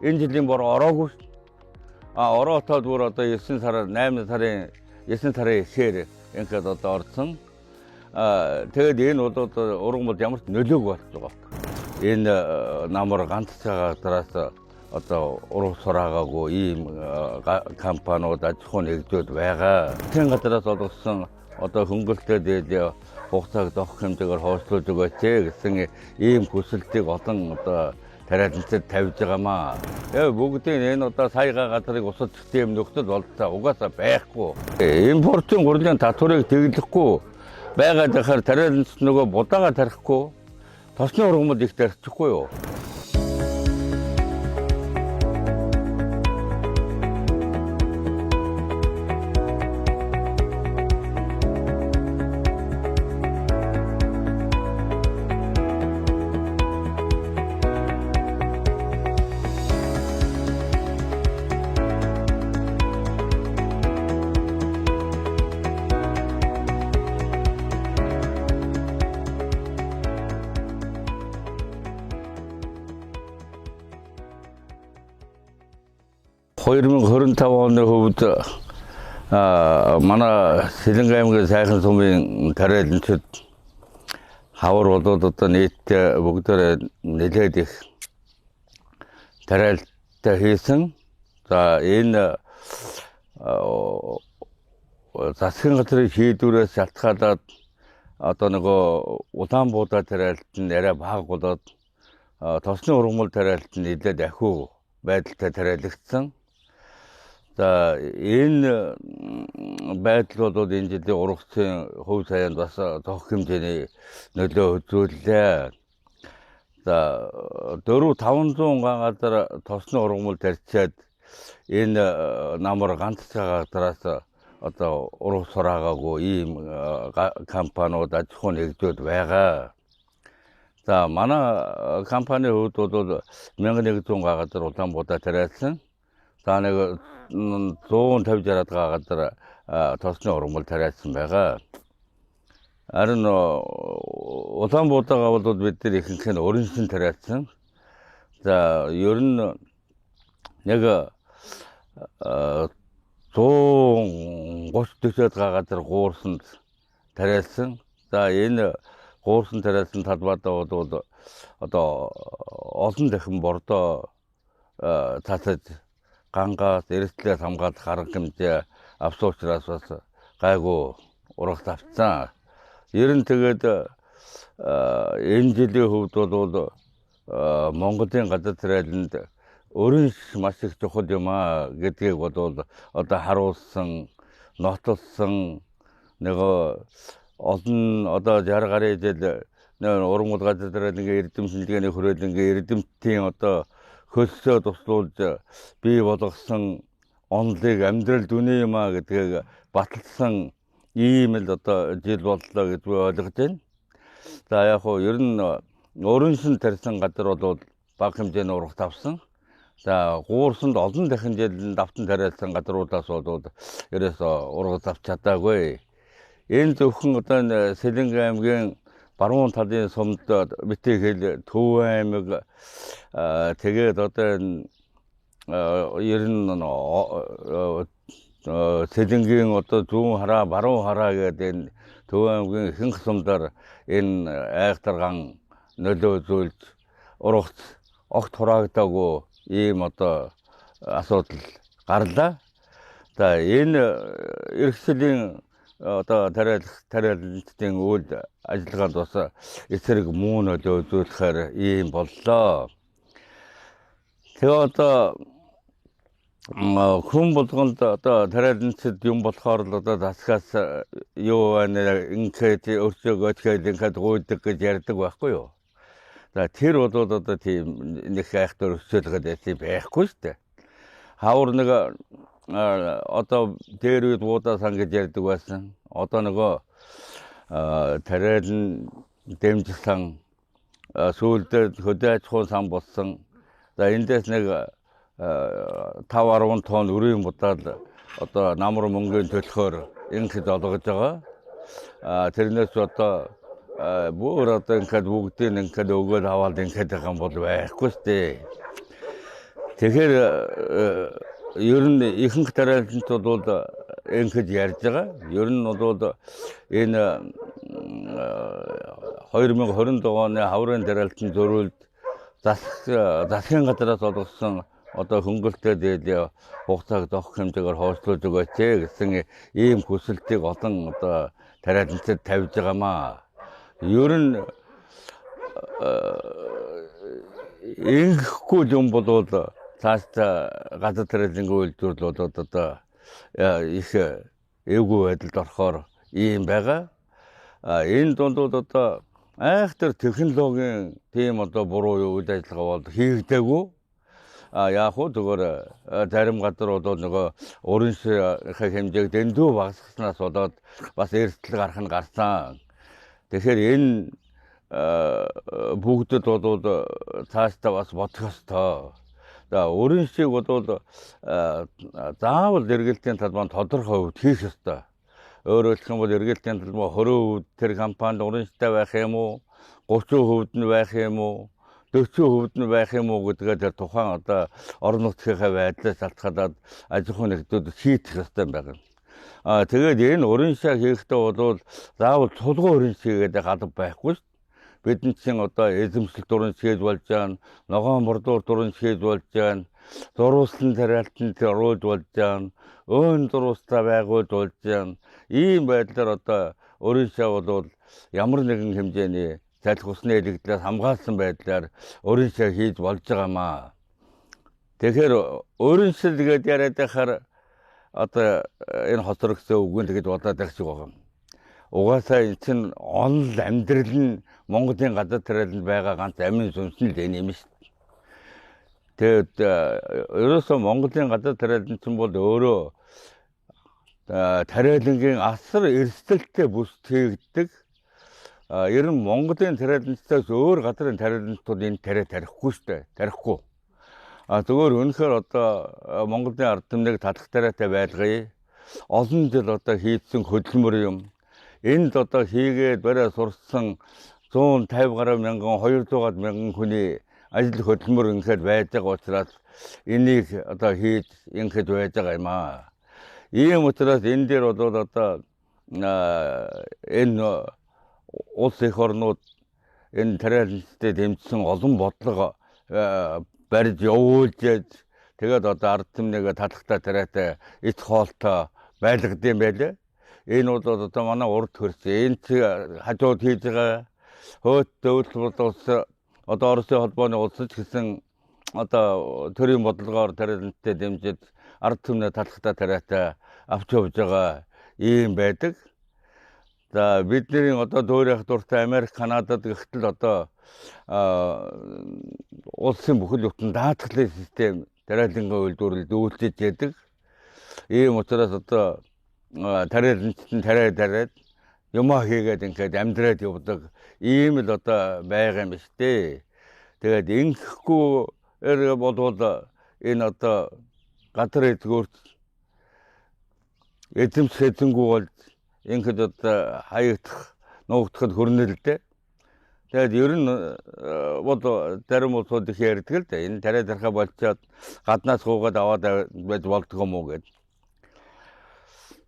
Энэ жилийн бор ороогүй. Ороотоод бүр одоо 9 сарын 8 сарын 9 сарын ихээр ингээд одоо орсон. Тэгээд энэ бол одоо ургамал ямар ч нөлөөг болж байгаа. Энэ намар ганццайгаа дараас одоо ураг сураагаагүй ийм компаниуд аж ахуй нэгжүүд байгаа. Тэн гадраас олгосон одоо хөнгөлөлтөд дээд хугацааг доох хэмжээгээр хойшлуулж өгөөч гэсэн ийм хүсэлтийг олон одоо тариаланцад тавьж байгаамаа. Бүгдийн энэ одоо саяга газрыг усад систем нөхцөл болцоо угаасаа байхгүй. Импортын гурлийн татварыг тэглэхгүй байгаа дахаар тариаланц нөгөө будаага тарихгүй тосны ургамал их тарьчихгүй юу? оны хувьд манай Сэлэнг аймгийн сайхан сумын тариаланчид хавар болоод одоо нийтдээ бүгдээр нэлээд их тариалалтаа хийсэн. За энэ засгийн газрын шийдвэрээс шалтгаалаад одоо нөгөө Улаанбуудаа тариалалт нь арай бага болоод тосны ургамал тариалалт нь нэлээд ахиу байдалтай тариалагдсан. За энэ байдал бол энэ жилийн ургацын хувь саянд бас зохих хэмжээний нөлөө үзүүллээ. За 400-500 газар тосны ургамал тарьчаад энэ намар ганццайгаа дараас одоо ураг сураагаагүй ийм компаниуд аж ахуй нэгжүүд байгаа. За манай компани хувьд бол 1100 газар Улаанбуудаа тариалсан. За нэг 150-60 газар тосны ургамал тариалсан байгаа. Харин Улаанбуудаагаа бол бид нар ихэнх нь өрнсөн тариалсан. За ер нь нэг 130-40 газар гуурсанд тариалсан. За энэ гуурсан тариалсан талбайдаа бол одоо олон дахин бордоо татаж гангаас эрсдлээс хамгаалах арга хэмжээ авсан учраас бас гайгүй урагт авцсан. Ер нь тэгээд энэ жилийн хувьд бол Монголын газар тариаланд өрнөш маш их чухал юм гэдгийг бол одоо харуулсан, нотолсон нөгөө олон одоо 60 гаруй жил ургамал газар тариалангийн эрдэм шинжилгээний хүрээлэнгийн эрдэмтдийн одоо хөлсөө туслуулж бий болгосон онолыг амьдрал дүнээ юм гэдгийг баталсан ийм л одоо жил боллоо гэж би ойлгож байна. За яг хөө ер нь өрнсөн тарьсан газар бол бага хэмжээний урагт авсан. За гуурсанд олон дахин жил давтан тариалсан газруудаас бол ерөөс урагт авч чадаагүй. Энэ зөвхөн одоо Сэлэнг аймгийн баруун талын сумд битээ хэл Төв аймаг тэгээд одоо ер нь Сэлэнгийн одоо зүүн хараа, баруун хараа гэдэг энэ Төв аймгийн ихэнх сумдаар энэ айхтарган нөлөө үзүүлж урагт огт хураагдаагүй ийм одоо асуудал гарлаа. За энэ эрхслийн одоо тариалалтын үйл ажиллагаанд бас эсрэг муу нөлөө үзүүлэхээр ийм боллоо. Тэгээ одоо хүн болгонд одоо тариаланцад юм болохоор л одоо засгаас юу байна ингээд өөрсдөө өчгөл ингээд гуйдаг гэж ярьдаг байхгүй юу? За тэр бол одоо тийм нэг айхтар өсөөлгöd байхгүй шүү дээ. Хавар нэг одоо дээр үед буудаа сан гэж ярьдаг байсан. Одоо нөгөө тариалан дэмжсэн сүүлдээ хөдөө аж ахуйн сан болсон. За эндээс нэг 5-10 тонн өрийн будаад одоо намар мөнгөний төлөхөөр ингээд олгож байгаа. Тэрнээс одоо бүр одоо ингээд бүгдийг ингээд өгөөл аваад ингээд байгаа юм бол байхгүй шүү дээ. Тэгэхээр ер нь ихэнх тариалантууд бол ингэж ярьж байгаа. Ер нь бол энэ 2027 оны хаврын тариалтын зориулд засгийн газраас олгосон одоо хөнгөлтэй дээд хугацааг зохих хэмжээгээр хойшлуулж өгөөч гэсэн ийм хүсэлтийг олон одоо тариалантад тавьж байгаамаа. Ер нь ингэхгүй юм бол цаашдаа газар тариалангийн үйлдвэрлэл бол одоо их эвгүй байдалд орохоор ийм байгаа. Энэ дунд одоо айхтар технологийн тийм одоо буруу үйл ажиллагаа бол хийгдээгүй. Яг уу зүгээр зарим газар бол нөгөө уран ширхэг хэмжээг дэндүү багасгаснаас болоод бас эрсдэл гарах нь гарсан. Тэгэхээр энэ бүгдэд бол цаашдаа бас бодох ёстой. За уран шиг бол заавал эргэлтийн талбайд тодорхой хувьд хийх ёстой. Өөрөөр хэлэх юм бол эргэлтийн талбай 20% тэр компанид уран шигтэй байх юм уу? 30% нь байх юм уу? 40% нь байх юм уу гэдгээ тэр тухайн одоо орон нутгийнхаа байдлаас шалтгаалаад аж ахуйн нэгдүүд шийдэх ёстой байна. Тэгээд энэ уран шиг хийхдээ бол заавал цулгуун уран шиг гэдэг алба байхгүй шүү. Бидний чинь одоо эзэмшилт уран шигж болж байгаа, ногоон бордуур уран шигж болж байгаа, зурваслан тариалтанд оруулж болж байгаа, өн зурвастаа байгуулж болж байгаа. Ийм байдлаар одоо уран шиг бол ямар нэгэн хэмжээний салхи усны илэгдлээс хамгаалсан байдлаар уран шиг хийж болж байгаамаа. Тэгэхээр уран шиг гэдэг яриад байхаар одоо энэ хоцрогдсон үгэн тэгж бодоод байх шиг байгаа юм. Угаасаа энэ чинь онл амьдрал нь Монголын газар тариаланд байгаа ганц амин сүнс нь л энэ юм шүү дээ. Тэгээд ерөөсөө Монголын газар тариаланд чинь бол өөрөө тариалангийн асар эрсдэлтэй бүсд хийгддэг. Ер нь Монголын тариалантаас өөр газрын тариалантууд энэ тарихгүй шүү дээ. Тарихгүй. Зүгээр үнэхээр одоо Монголын ард түмнийг талах тариатай байлгая. Олон жил одоо хийдсэн хөдөлмөр юм. Энд одоо хийгээд барай сурсан 150 гаруй мянган 200 мянган хүний ажил хөдөлмөр ингээд байж байгаа учраас энийг одоо хийж ингээд байж байгаа юм аа. Ийм учраас энэ дээр бол одоо энэ улс их орнууд энэ тариаланттай дэмжсэн олон бодлого барьж явуулж тэгээд одоо ард түмнийг талахтай тариатай эц хоолтой байлгадсан байлээ. Энэ бол одоо манай урд хөрс энэ хажууд хийж байгаа хөөт төвлөлт улс одоо Оросын холбооны улсч гэсэн одоо төрийн бодлогоор тариаланттай дэмжиж ард түмний талахтай тариатай авч явж байгаа ийм байдаг. За бидний одоо дөөрийнх дуртай Америк, Канадад гэхтэл одоо улсын бүхэл бүтэн даатгалын систем тариалангийн үйлдвэрлэлд үйлчилж яадаг. Ийм учраас одоо тариалантын тариад юмаа хийгээд ингээд амьдраад явдаг ийм л одоо байгаа юм шүү дээ. Тэгээд ингэхгүй болвол энэ одоо газар эдгүүрт эзэмшээдэнгүй бол ингээд одоо хаягдах, нуугдахад хүрнэ л дээ. Тэгээд ер нь бол зарим улсууд их ярьдаг л дээ. Энэ тариад архаа болчиход гаднаас гуугаад аваад байж болдго юм уу гэдэг.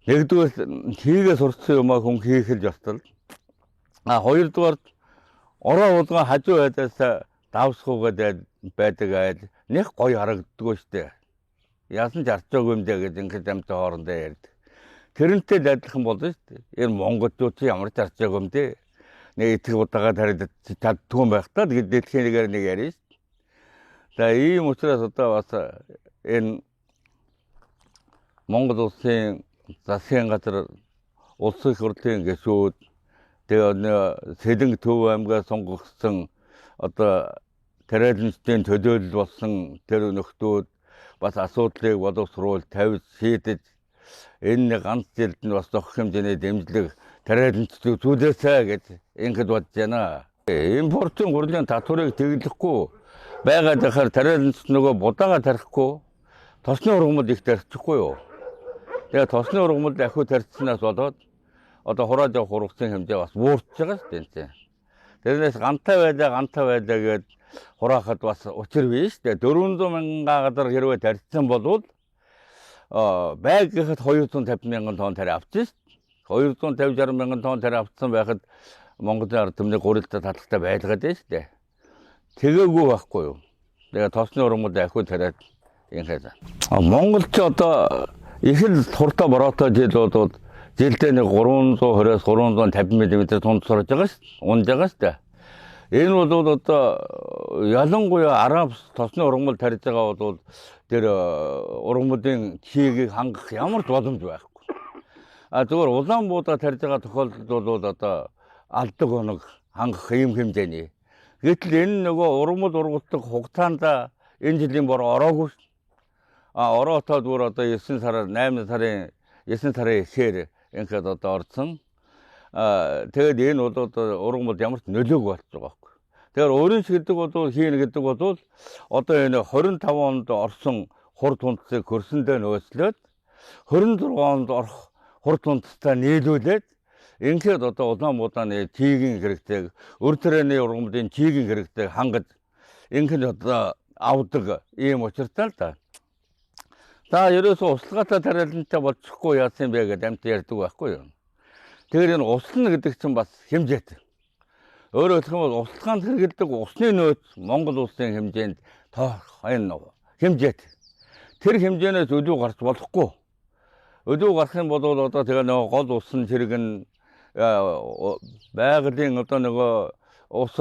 Нэгдүгээр хийгээ сурцсан юмаа хүн хийх л ёстой. Хоёрдугаар ороо уулгаа хажуу байдлаас давсгуугаад байдаг айл нэг гоё харагддгүй штэ. Яасан ч арчаагүй юм даа гэж ингээд амт хоорондоо ярьдаг. Тэрнтэй л адилхан болно штэ. Энэ монголчууд ямар ч арчаагүй юм дээ. Нэг итгэх удаага тариад чаддгүй юм байх та. Тэгээд дэлхийн нэгээр нэг ярина штэ. За ийм учраас одоо бас энэ Монгол улсын засгийн газар улсын их хурлын гишүүд тэгээд Сэлэнг төв аймгаа сонгогдсон одоо тариалантын төлөөлөл болсон тэр нөхдүүд бас асуудлыг боловсруулж тавьж шийдэж энэ ганц жилд нь бас зохих хэмжээний дэмжлэг тариалантыг зүйлээсэ гэж ингэж бодож байна. Импортын гурлийн татварыг тэглэхгүй байгаад байхаар тариалант нөгөө будаага тарихгүй тосны ургамал их тарьчихгүй юу? Тэгээд тосны ургамал ахиу тарьцснаас болоод одоо хураад явах ургацын хэмжээ бас буурч байгаа шүү дээ. Тэрнээс гантай байлаа гэд хураахад бас учир биш дээ. 400 мянган гадар хэрвээ тарьсан болвол байг гэхэд 250 мянган тонн тариа авчих шүү дээ. 250-60 мянган тонн тариа авсан байхад Монголын ард түмний гурилтай татлагтай байлгаад байна шүү дээ. Тэгээгүй байхгүй юу. Тэгээ тосны ургамал ахиу тариад инхээд. Монголч одоо их л туртаа бороотой жил болоод жилдээ нэг 320-350 мм тунд сурж байгаа шүү. Унж байгаа шүү дээ. Энэ бол одоо ялангуяа араб тосны ургамал тарьж байгаа бол тэр ургамлын чигийг хангах ямар ч боломж байхгүй. Зүгээр улаан буудаа тарьж байгаа тохиолдолд бол одоо алдаг оног хангах ийм хэмжээний. Гэтэл энэ нөгөө ургамал ургуулдаг хугацаанд энэ жилийн бор ороогүй. Ороотоод бүр одоо 9 сарын 8 сарын 9 сарын ихээр ингээд одоо орсон. Тэгээд энэ бол одоо ургамал ямар ч нөлөөгүй болж байгаа байхгүй. Тэгэхээр өөрийн гэдэг бол хийнэ гэдэг бол одоо энэ 25 онд орсон хур тундсыг хөрсөндөө нөөцлөөд 26 онд орох хур тундстай нийлүүлээд ингээд одоо улаан буудааны чигийн хэрэгтэйг өр төрөний ургамлын чигийн хэрэгтэйг хангаж ингээд одоо авдаг ийм учиртай л да. За ерөөсөө услагаатай тариалантай болчихгүй яасан бэ гэдэг амт ярьдаг байхгүй юу. Тэгэхээр энэ услна гэдэг чинь бас хэмжээтэй. Өөрөөр хэлбэл услаханд хэрэгэлдэг усны нөөц Монгол улсын хэмжээнд энэ хэмжээтэй. Тэр хэмжээнээс өдөө гарч болохгүй. Өдөө гарах юм бол одоо тэгээ нөгөө гол усан чирэг нь байгалийн одоо нөгөө ус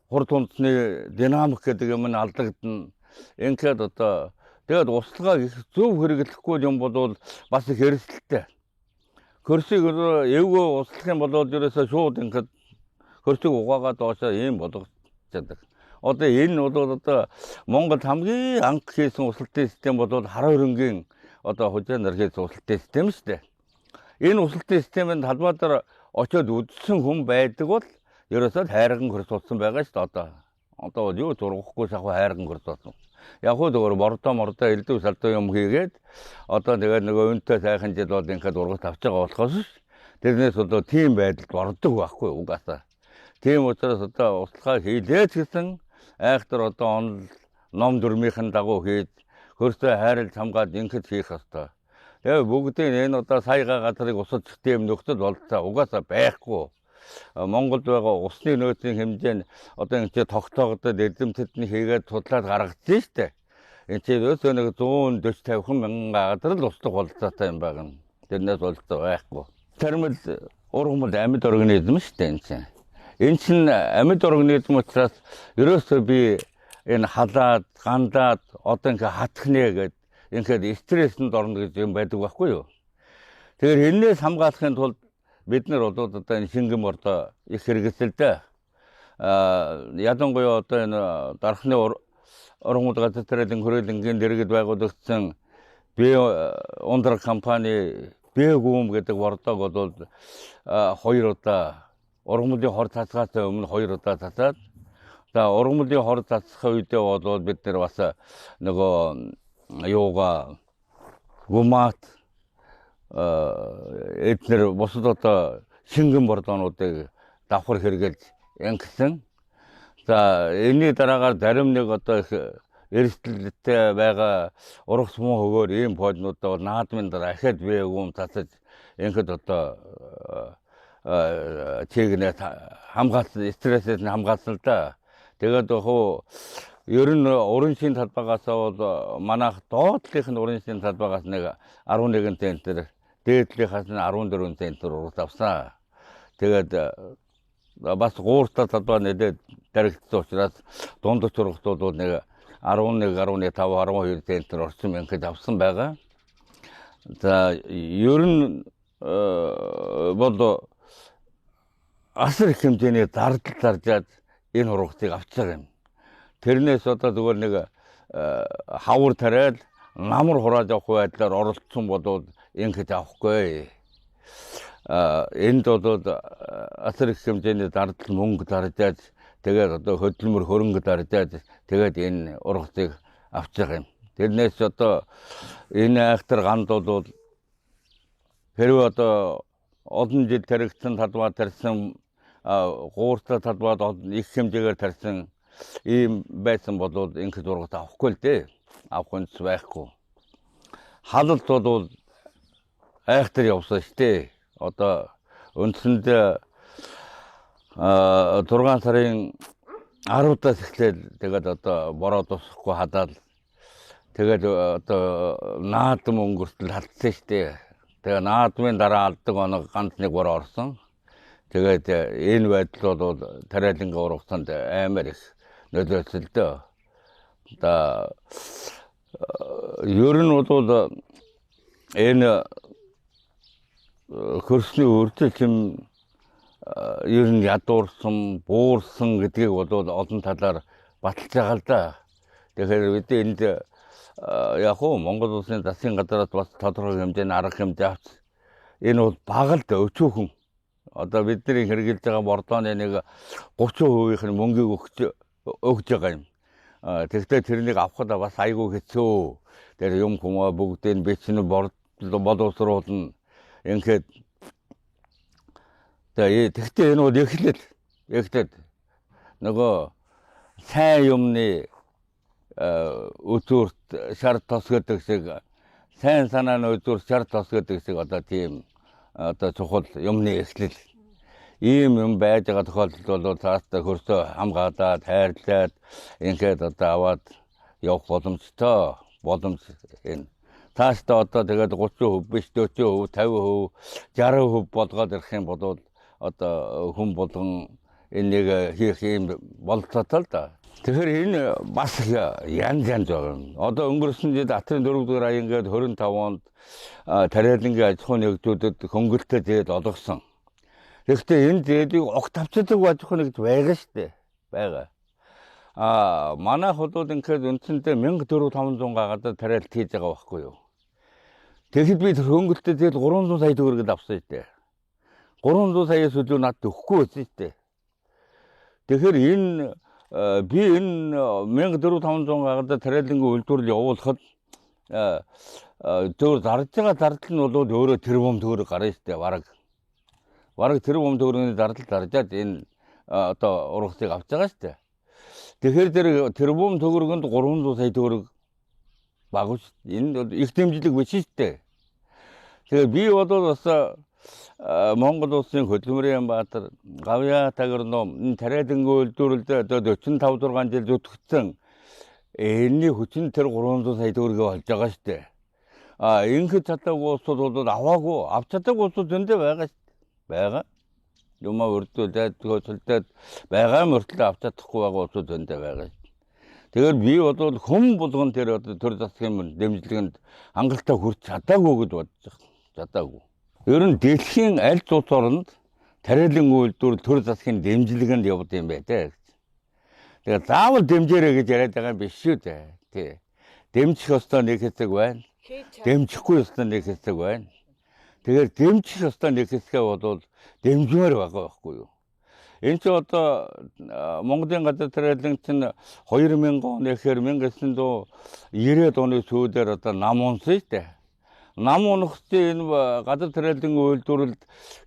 хур тундсны динамик гэдэг юм нь алдагдана. Ингээд одоо тэгээд услага их зөв хэрэглэхгүй юм бол бас их эрсдэлтэй. Хөрсийг эвгүй услах юм бол ерөөсөө шууд ингээд хөрсийг угаагаад доошоо ийм болгочихдаг. Одоо энэ бол одоо Монголд хамгийн анх хийсэн усалтын систем бол хар хөрөнгийн одоо хужаанаар хийсэн усалтын систем шүү дээ. Энэ усалтын системийн талбайдаар очиод үдсэн хүн байдаг бол ерөөсөө хайрган хөрс болсон байгаа шүү дээ. Одоо юу зургахгүй шахуу хайрган хөрс болсон. Яг хөө дөөр мордоо элдв салдуу юм хийгээд одоо тэгээд нөгөө үнэтэй сайхан жил бол ингээд ургаж авч байгаа болохоос тэрнээс одоо тийм байдалд ордог байхгүй угаасаа. Тийм учраас одоо услахаа хийлээч гэсэн айхтар одоо ном дүрмийнхэн дагуу хийж хөрсөө хайрлж хамгаад ингээд хийх ёстой. Тэгээ бүгдийн энэ одоо саяга газрыг усаж тийм нөхцөл болцоо угаасаа байхгүй. Монголд байгаа усны нөөцийн хэмжээ нь одоо ингэ тогтоогдоод эзэмтэдний хийгээд судлаад гаргацсан шүү дээ. Энэ чинь өөсөө нэг 140-50 мянган газар л услах болцоотой юм байна. Тэрнээс болцоо байхгүй. Термэл ургамал амьд организм шүү дээ энэ чинь. Энэ чинь амьд организм учраас ерөөсөө би энэ халаад, гандаад одоо ингэ хатхнэ гэд ингээд стрессэнд орно гэж юм байдаг байхгүй юу. Тэгэхээр энэс хамгаалахын тулд бид нар одоо энэ шингэн бордоо их хэрэгсэлтэй. Ялангуяа одоо энэ дархны ургамал газар тариалан хүрээлэнгийн дэргэд байгуулагдсан ундраг компани Бэгүүм гэдэг бордоог бол 2 удаа ургамлын хор цацгаас өмнө 2 удаа цацаад за ургамлын хор цацсах үедээ бол бид нар бас нөгөө юугаа гумат эдгээр бусад одоо шингэн бордоонуудыг давхар хэрэгэлж ингэсэн. За энэний дараагаар зарим нэг одоо их эрсдэлтэй байгаа ургас муу хөгөөр ийм пооднуудаа бол наадмын дараа ахад бэгүүм цацаж ингээд одоо чигнээ хамгаалсан стрессээс хамгаалсан л да. Тэгээд хөө ер нь уран шин талбайгаас бол манайх доотлих нь уран шин талбайгаас нэг 11 центр дээдлийнхаас нь 14 центр урагт авсан. Тэгээд бас гууртаа талбай нэлээд дарагдсан учраас дундч урагтууд бол нэг 11, 15, 12 центр орчим ингээд авсан байгаа. За ер нь бол асар их хэмжээний зардал заржаад энэ урагтыг авч байгаа юм. Тэрнээс одоо зүгээр нэг хавар тариад намар хурааж авах байдлаар оролцсон бодвол ингэж авахгүй. Энд бол асар их хэмжээний зардал мөнгө заржаад тэгээд одоо хөдөлмөр хөрөнгө заржаад тэгээд энэ ургацыг авч байгаа юм. Тэрнээс одоо энэ айхтар ганд бол хэрвээ одоо олон жил таригдсан талбай тарьсан гууртай талбайд их хэмжээгээр тарьсан ийм байсан болоод ингээд зурагт авахгүй л дээ. Авах хүнс байхгүй. Халалт бол айхтар явсан шүү дээ. Одоо үндсэндээ 6 сарын 10-аас эхлээд тэгээд одоо бороо тусахгүй хадаад тэгээд одоо наадам өнгөртөл халтсан шүү дээ. Тэгээ наадмын дараа алдаг оног ганц нэг бороо орсон. Тэгээд энэ байдал бол тариалангийн урагтанд амар их нөлөөлсөн л дээ. Одоо ер нь бол энэ хөрсний өөрчлөлт ер нь ядуурсан, буурсан гэдгийг бол олон талаар баталж байгаа л да. Тэгэхээр бид энд яг хөө Монгол улсын засгийн газраас бас тодорхой хэмжээний арга хэмжээ авч энэ бол бага л да, өчүүхэн. Одоо бидний хэрэгжилж байгаа бордооны нэг 30% нь мөнгийг өгж байгаа юм. Тэгвэл тэрнийг авахд бас айгүй хэцүү. Тэр юм хүмүүс бүгдийг бичнэ боловсруулна. Ингээд тэгвэл энэ бол эхлээд нөгөө сайн юмны үзүүрт шар тос гэдэг шиг, сайн санааны үзүүрт шар тос гэдэг шиг одоо тийм одоо чухал юмны эхлэл. Ийм юм байж байгаа тохиолдолд бол цаашдаа хөрсөө хамгаалаад, хайрлаад ингээд одоо аваад явах боломжтой. Энэ цаашдаа одоо тэгээд 30% биш 40%, 50%, 60% болгоод ирэх юм бол одоо хүн болгон энийг хийх юм болцоотой л да. Тэгэхээр энэ бас янз байгаа. Одоо өнгөрсөн жил Атрын 4-р аян гээд 25 онд тариалангийн аж ахуйн нэгжүүдэд хөнгөлөлтөд зээл олгосон. Гэхдээ энэ зээлийг огт авчдаг аж ахуйн нэгж байгаа шүү дээ. Байгаа. Манайх бол ингээд үндсэндээ 1400-500 гадаад тариалт хийж байгаа байхгүй юу. Тэгэхэд би хөнгөлөлтөд зээл 300 сая төгрөг авсан шүү дээ. 300 саяас илүү надад өгөхгүй байсан шүү дээ. Тэгэхээр энэ би энэ 1400-500 гадаад тариалангийн үйлдвэрлэл явуулахад зөв зарж байгаа зардал нь бол өөрөө тэрбум төгрөг гарна шүү дээ. Бараг тэрбум төгрөгийн зардал заржаад энэ одоо урагшийг авч байгаа шүү дээ. Тэгэхээр тэрбум төгрөгөнд 300 сая төгрөг багш. Энэ их дэмжлэг биш шүү дээ. Тэгэхээр би бол бас Монгол улсын хөдөлмөрийн баатар Гавьяа Тагирном энэ тариалангийн үйлдвэрлэлд одоо 45-6 жил зүтгэсэн энэний хүчин тэр 300 сая төгрөгийг олж байгаа шүү дээ. Ингээд чадаагүй улсууд бол аваагүй, авч чадаагүй улсууд зөндөө байгаа шүү дээ. Байгаа. Юмаа өрдүүлээд төгсөлдөд байгаа мөртлөө авч чадахгүй байгаа улсууд зөндөө байгаа шүү дээ. Тэгэхээр би бол хүм болгон тэр төр засгийн дэмжлэгэнд хангалттай хүрч чадаагүй гэж бодож байна. Чадаагүй. Ер нь дэлхийн аль улс оронд тариалангийн үйлдвэрлэл төр засгийн дэмжлэгэнд явд юм байдаг. Тэгээд заавал дэмжээрэй гэж яриад байгаа юм биш шүү дээ. Тий. Дэмжих ёстой нэг хэсэг байна. Дэмжихгүй ёстой нэг хэсэг байна. Тэгэхээр дэмжих ёстой нэг хэсгээ бол дэмжмээр байгаа байхгүй юу. Энэ ч одоо Монголын газар тариалан чинь 2000 он гэхээр 1990-ад оны сүүлээр одоо нам унсан шүү дээ. Нам унахсан энэ газар тариалангийн үйлдвэрлэлд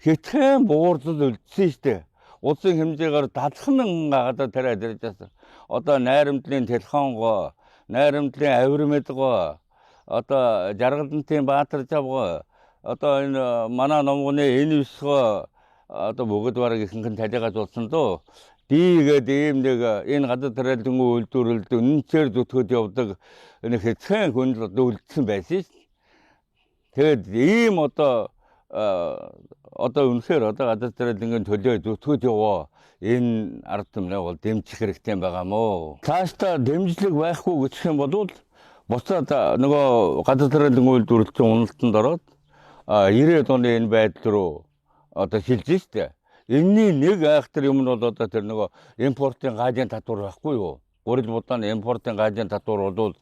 хэтхэн буурдал үлдсэн шүү дээ. Улсын хэмжээгээр 70,000 гадар тариалан ирж байсан. Одоо найрамдлын телефонгоо, найрамдлын авирмэдгоо, одоо жаргалантын Баатар жавгоо, одоо энэ манай номгоны энэ висгоо одоо бүгд бараг ихэнх нь талигажуулсан дөө. Дийгээд ийм нэг энэ гадар тариалангийн үйлдвэрлэлд үнэнчээр зүтгэж явдаг энэ хэтхэн хүн үлдсэн байсан шүү. Тэгээд ийм одоо үнэхээр одоо гадар тариалангийн төлөө зүтгэж яваа энэ ард түмнээ бол дэмжих хэрэгтэй байгаа мó. Цаашдаа дэмжлэг байхгүй гэх юм бол буцаад нөгөө гадар тариалангийн үйлдвэрлэлийн уналтанд ороод 90-ад оны энэ байдал руу одоо шилжиж штэ. Энэний нэг айхтар юм нь бол одоо тэр нөгөө импортын газрын татвар байхгүй юу? Гурил будааны импортын газрын татвар бол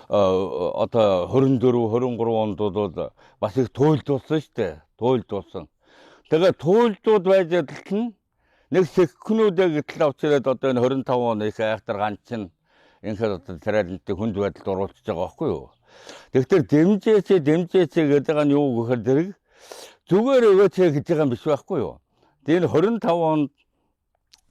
одоо 24-23 онд бол бас их туйлдуулсан шүү дээ. Туйлдуулсан. Тэгээд туйлдууд байж адилт нь нэг секундуудаа гэтэл авчираад одоо энэ 25 он их айхтар ганц нь ингээд одоо тариалантыг хүнд байдалд оруулчихж байгаа байхгүй юу. Тэгэхээр дэмжээч гэдэг байгаа нь юу гэхээр зэрэг зүгээр өгөөч гэж байгаа юм биш байхгүй юу. Тэгээд 25 онд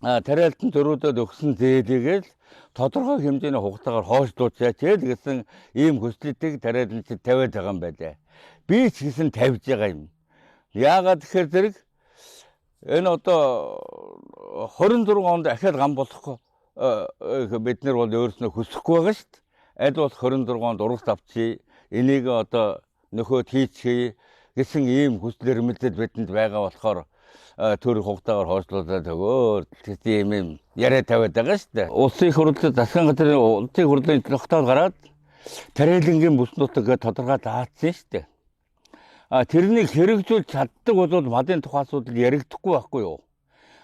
тариалтан зөрүүдэд өгсөн зээлийгээл тодорхой хэмжээний хугацаагаар хойшлуулчаач гэсэн ийм хүслүүдийг тариаланчид тавиад байгаа юм байлаа. Би ч гэсэн тавьж байгаа юм. Яагаад тэгэхээр зэрэг энэ одоо 26 онд ахиад гам болохгүй бид нар бол өөрснөө хүсэхгүй байгаа шүү дээ. Аль бол 26 онд урагш авчи энийг одоо нөхөд хийчихье гэсэн ийм хүслэр мэдээд бидэнд байгаа болохоор төр хугацаагаар хойшлуулаад өгөө тийм юм яриа тавиад байгаа шүү дээ. Улсын их хурлын засгийн газрын улсын хурлын тогтоол гараад тариалангийн бүс нутаг тодорхой заасан шүү дээ. Тэрнийг хэрэгжүүлж чаддаг бол мадын тухай асуудал яригдахгүй байхгүй юу?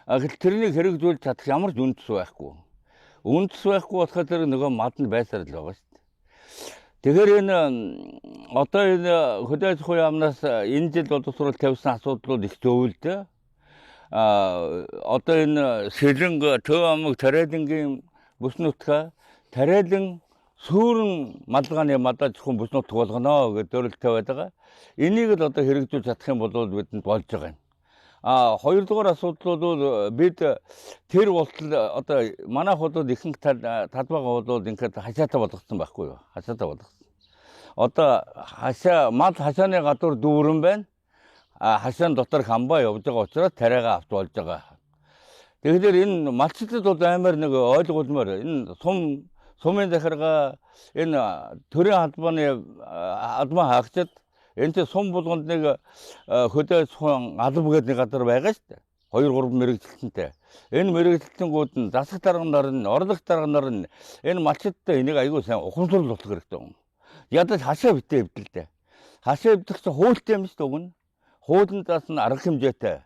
Гэтэл тэрнийг хэрэгжүүлж чадах ямар ч үндэс байхгүй. Үндэс байхгүй болохоор тэр нөгөө мад нь байсаар л байгаа шүү дээ. Тэгэхээр энэ одоо энэ хөдөө аж ахуйн яамнаас энэ жил боловсруулалт тавьсан асуудлууд их зөөвөлдөө. Одоо энэ Сэлэнг Төв аймаг тариалангийн бүс нутгаа тариалан сүүрэн малгааны мадаж хүн бүс нутг болгоно гэж зөвлөлт тавиад байгаа. Энийг л одоо хэрэгжүүлж чадах юм бол бидэнд болж байгаа юм. Хоёрдугаар асуудал бол бид тэр болтол одоо манайх бол ихэнх талбайгаа бол ингээд хашаатаа болгосон байхгүй юу? Хашаатаа болгосон. Одоо мал хашааны гадуур дүүрэн байна. Хашаан дотор хамбаа явж байгаа учраас тариагаа авч болж байгаа. Тэгэхээр энэ малчдад бол амар нэг ойлгуулмаар энэ сумын захиргаа энэ төрийн албаны албан хаагчид энэ сум болгонд нэг хөдөө аж ахуйн алба гэдэг нэг газар байгаа шүү дээ. 2-3 мэрэгчлэнтэй. Энэ мэрэгчлэнгүүд нь засаг дарга нар нь, орлогч дарга нар нь энэ малчдтай энийг аягүй сайн ухамсарлуулах хэрэгтэй юм. Ядаж хашаа битээ эвдэлтэй. Хашаа эвдэх чинь хуультай юм шүү дээ уг нь. Хуулиндаас нь арга хэмжээтэй.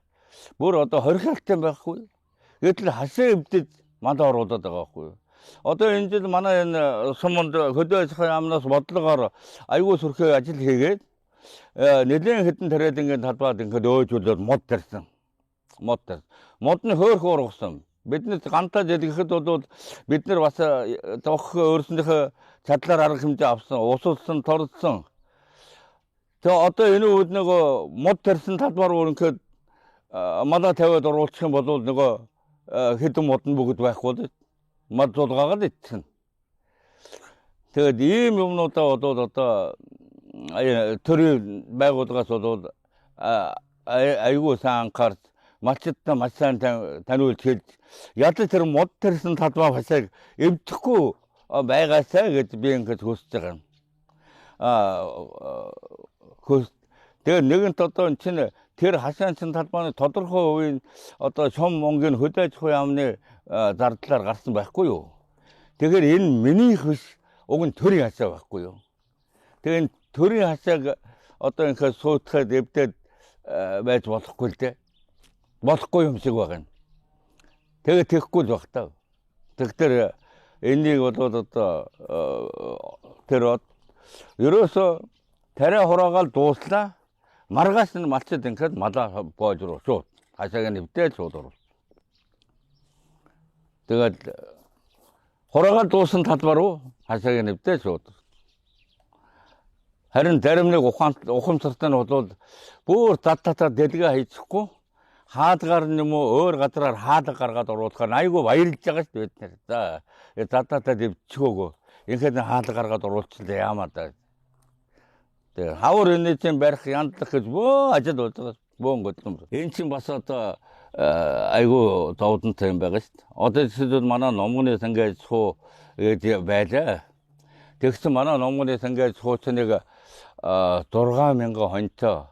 Бүр одоо 20 хялттай байхгүй. Гэтэл хашаа эвдэж мандаа оруулаад байгаа байхгүй. Одоо энэ жил манай энэ суманд хөдөө аж ахуйн яамнаас бодлогоор аягүй сүрхээ ажил хийгээд нэлээд хэдэн тариалангийн талбайд ингээд өөжүүлээд мод тарьсан. Мод нь хөөх ургасан. Биднээс гантаа дэлгэхэд бол бид нар бас зовх өөрснийхөө чадлаар арга хэмжээ авсан, усулсан, тордсон. Тэгээ одоо энэ үед нөгөө мод тарьсан талбаар өөрөнхөд мадаа тавиад оруулах юм бол нөгөө хэдэн мод нь бүгд байхгүй мод зулгаагаад итсэн. Тэгээд ийм юмнуудаа бол одоо төрийн байгууллагаас бол аягүй сайн анхаарч малчдаа маш сайн таниулж хэлж ядаж тэр мод тарьсан талбай хашааг эвдэхгүй байгаасаа гэж би ингэж хүсэж байгаа юм. Тэгээ нэгэнт одоо энэ чинь тэр хашаанчин талбайны тодорхой үеийн одоо шом монгийн хөдөө аж ахуйн яамны зардлаар гарсан байхгүй юу? Тэгэхээр энэ минийх биш уг нь төрийн хашаа байхгүй юу? Тэгээ энэ төрийн хашааг одоо ингээд суутахад эвдээд байж болохгүй л дээ. Болохгүй юм шиг байгаа юм. Тэгээ тэхгүй л баг таа. Тэгэхээр энийг бол одоо тэр ерөөсө тариа хураагаал дууслаа. Маргааш нь малчид ингээд малаа боож руу шууд хашааг нэвдээд шууд оров. Тэгээд хураагаал дуусан талбар руу хашааг нэвдээд шууд. Харин зарим нэг ухамсартай нь бол бүр тататаа дэлгээ хийчихгүй хаадгаар юм уу өөр газараар хаалга гаргаад оруулахаар айгүй баярлж байгаа шүү дээ бид нар. За тататаа дэвчихөөгөө ингээд хаалга гаргаад оруулчихлаа яамаа да. Тэгээ хавар энэ чинь барих яндлах гэж бөө ажил болж байгаа бөөн готлом. Энэ чинь бас одоо айгүй зовдонтой юм байгаа шүү дээ. Одоо жишээлбэл манай номгоны сангийн суу гэж байлаа. Тэгсэн манай номгоны сангийн суу чинь нэг 6,000 хонтой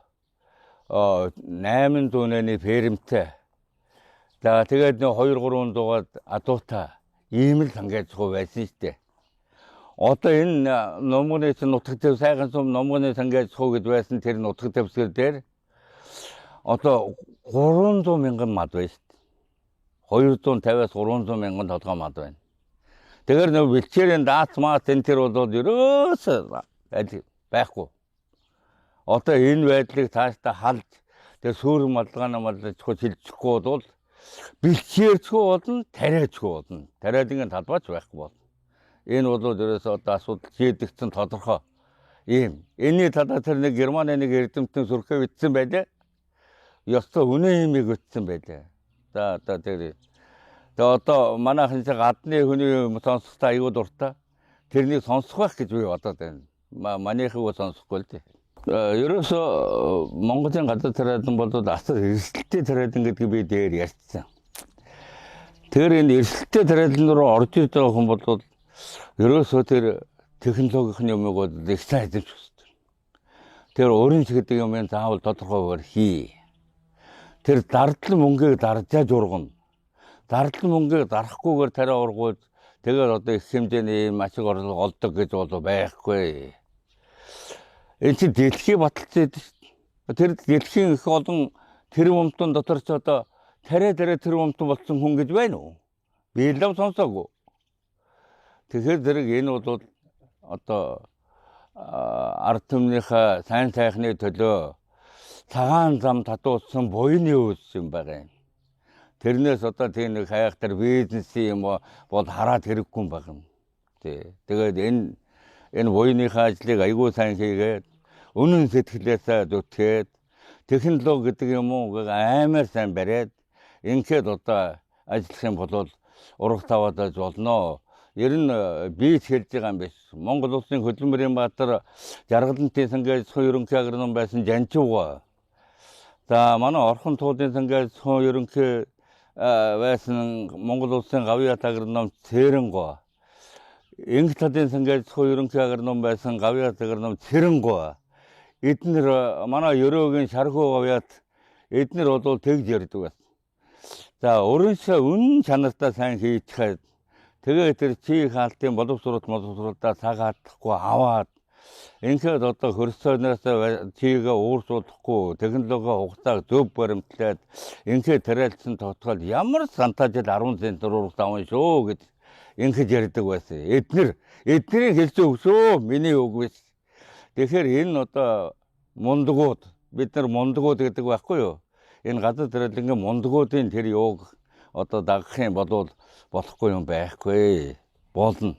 8 дүүнэний фермтэй. За тэгээд 2-3 дугаар адуутай ийм л сангийн суу байсан шүү дээ. Одоо энэ номгоны нутаг төв сайхан сум номгоны сангийн суу гэж байсан тэр нутаг төвсгөр дээр одоо 300,000 мад байна шүү дээ. 250-аас 300,000 толгой мад байна. Тэгэхээр нөө бэлчээрийн даац маа энэ тэр бол ерөөсөө байхгүй. Одоо энэ байдлыг тааштай халж тэр сүүрэн малгаана малчгүй шилжихгүй бол бэлчээрчгүй болно, тариачгүй болно. Тариалангийн талбайч байхгүй болно. Энэ бол ерөөсөө одоо асуудал шийдэгдсэн тодорхой ийм. Энэний талаар тэр нэг Германы нэг эрдэмтэн сүрхээ бичсэн байлаа. Ёстой үнэн имийг өтсөн байлаа. За одоо тэр Тэгээ одоо манайхан ч гадны хүний сонсохтой аюул дуртай. Тэрнийг сонсох байх гэж би бодоод байна. Манайхыг сонсохгүй л дээ. Ерөөсөө Монголын газар тариалан болоод асар эрсдэлтэй тариалан гэдгийг би дээр ярьсан. Тэгэхээр энэ эрсдэлтэй тариалан руу орж ирж байгаа хүн бол ерөөсөө тэр технологийн юмыг их сайн эзэмших хэрэгтэй. Тэр өөрийн гэдэг юм заавал тодорхойгоор хий. Тэр дардал мөнгийг даржаа жургана. Дардал мөнгийг дарахгүйгээр тариа ургуул тэгээд одоо их хэмжээний машиг орлого олдог гэж бол байхгүй. Энэ чинь дэлхий баталцсан шүү дээ. Тэр дэлхийн их олон тэрбумтын дотор ч одоо тариа тэрбумтан болсон хүн гэж байна уу? Би л сонсоогүй. Тэгэхээр зэрэг энэ бол одоо ард түмнийхээ сайн сайхны төлөө цагаан зам татуулсан буйны үс юм байгаа юм. Тэрнээс одоо тийм нэг хайхтар бизнесийн юм бол хараад хэрэггүй юм байна. Тэгээд энэ буйныхаа ажлыг аягүй сайн хийгээд үнэн сэтгэлээсээ зүтгээд технологи гэдэг юм уу аймаар сайн бариад ингээд одоо ажиллах юм бол ураг таваадаж болно. Ер нь би хэлж байгаа юм биш. Монгол улсын хөдөлмөрийн баатар Жаргалантын сангийн ерөнхий агроном байсан Жанчууга. За манай Орхон туулын сангийн ерөнхий байсан Монгол улсын гавьяат агроном Цэрэнгуй. Инг талын сангийн ерөнхий агроном байсан гавьяат агроном Цэрэнгуй. Эднэр манай ерөөгийн шархуу гавьяат эднэр бол тэгж ярьдаг байсан. За өөрөөсөө үнэн чанартай сайн хийчихээд тэгээд тэр чи хаалтын боловсруулалтаа цагаатахгүй аваад ингээд одоо хөрсөөнөөс чигээ уурсуулахгүй технологи хугацааг зөв баримтлаад ингээд тариалсан тогтгол ямар сантажил 10 цент урагт авна шүү гэж ингээд ярьдаг байсан. Эднэрийн хэлсэн өгсөө миний үг биш. Тэгэхээр энэ одоо мундгууд бид нар мундгууд гэдэг байхгүй юу? Энэ газар тариалангийн мундгуудын тэр юуг одоо дагах юм бол болохгүй юм байхгүй болно.